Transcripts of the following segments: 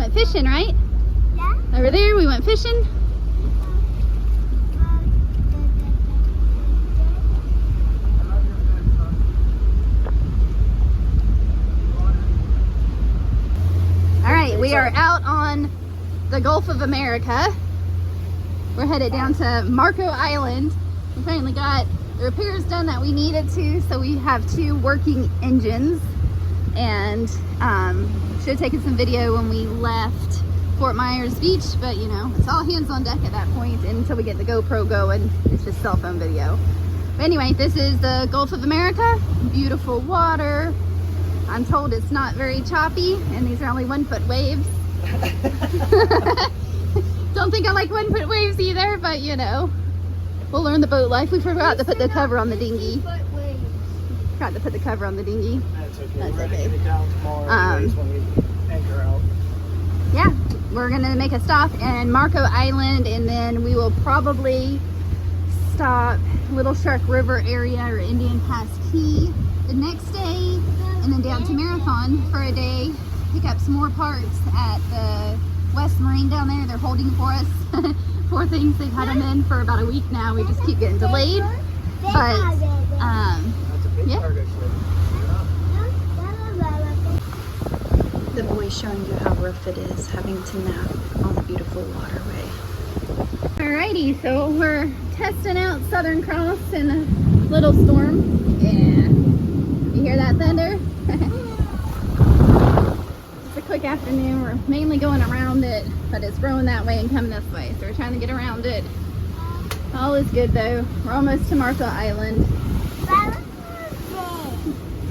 went fishing, right? Yeah. Over there, we went fishing. All right, we are out on the Gulf of America. We're headed down to Marco Island. We finally got the repairs done that we needed to, so we have 2 working engines. And should have taken some video when we left Fort Myers Beach, but you know, it's all hands on deck at that point, and until we get the GoPro going, it's just cell phone video. But anyway, this is the Gulf of America. Beautiful water. I'm told it's not very choppy, and these are only 1-foot waves. Don't think I like 1-foot waves either, but you know, we'll learn the boat life. We forgot to put the cover on the dinghy. Forgot to put the cover on the dinghy. That's okay. That's We're okay. gonna get it down tomorrow anyways when we anchor out. Yeah, we're gonna make a stop in Marco Island, and then we will probably stop Little Shark River area or Indian Pass Key the next day, and then down to Marathon for a day, pick up some more parts at the West Marine down there. They're holding for us. 4 things, they've had them in for about a week now. We just keep getting delayed, but yeah. The boy's showing you how rough it is having to nap on the beautiful waterway. Alrighty, so we're testing out Southern Cross in a little storm. Yeah. You hear that thunder? It's a quick afternoon. We're mainly going around it, but it's growing that way and coming this way. So we're trying to get around it. All is good though. We're almost to Marco Island.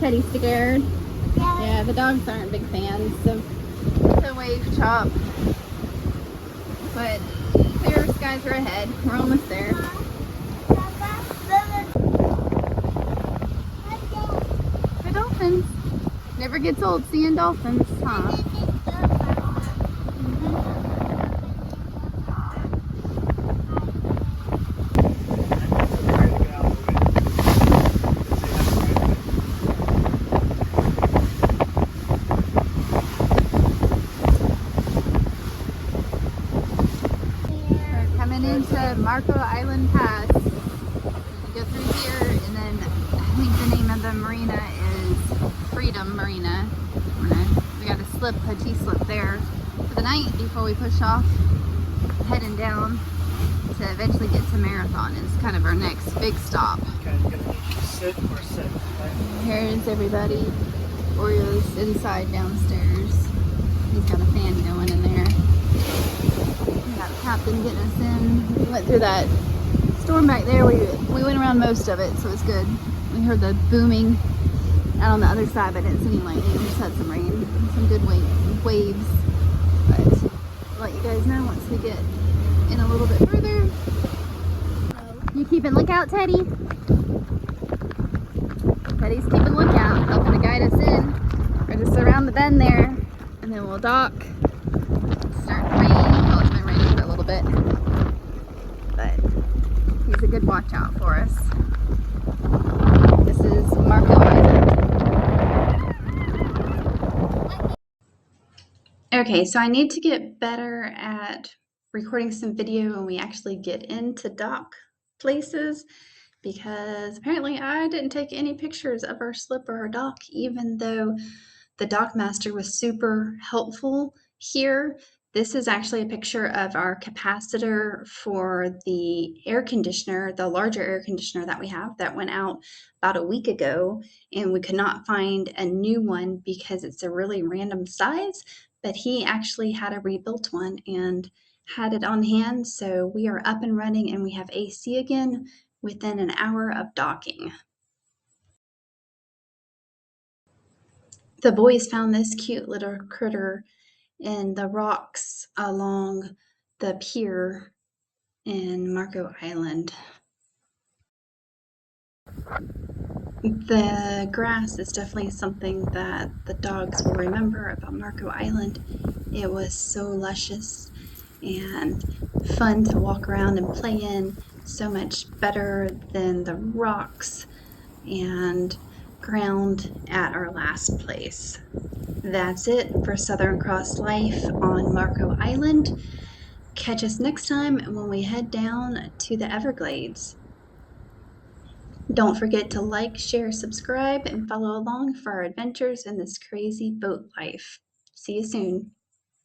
Teddy's scared. Yeah, the dogs aren't big fans of the wave chop. But clear skies are ahead. We're almost there. The dolphins. Never gets old seeing dolphins, huh? Marco Island Pass. You go through here, and then I think the name of the marina is Freedom Marina. We got a T-slip there for the night before we push off, heading down to eventually get to Marathon. It's kind of our next big stop. Okay, you're gonna need to sit or sit. Right? Here's everybody. Oreo's inside downstairs. He's got a fan going in there. Captain getting us in. We went through that storm back there. We went around most of it, so it's good. We heard the booming out on the other side, but I didn't see any lightning. We just had some rain, some good waves. But I'll let you guys know once we get in a little bit further. You keeping lookout, Teddy? Teddy's keeping lookout, helping to guide us in. We're just around the bend there, and then we'll dock. Start to rain. Well, it's been raining for a little bit, but he's a good watch out for us. This is Marco Island. Okay, so I need to get better at recording some video when we actually get into dock places, because apparently I didn't take any pictures of our slip or our dock, even though the dock master was super helpful here. This is actually a picture of our capacitor for the air conditioner, the larger air conditioner that we have that went out about a week ago, and we could not find a new one because it's a really random size, but he actually had a rebuilt one and had it on hand. So we are up and running, and we have AC again within an hour of docking. The boys found this cute little critter in the rocks along the pier in Marco Island. The grass is definitely something that the dogs will remember about Marco Island. It was so luscious and fun to walk around and play in, so much better than the rocks and ground at our last place. That's it for Southern Cross Life on Marco Island. Catch us next time when we head down to the Everglades. Don't forget to like, share, subscribe, and follow along for our adventures in this crazy boat life. See you soon.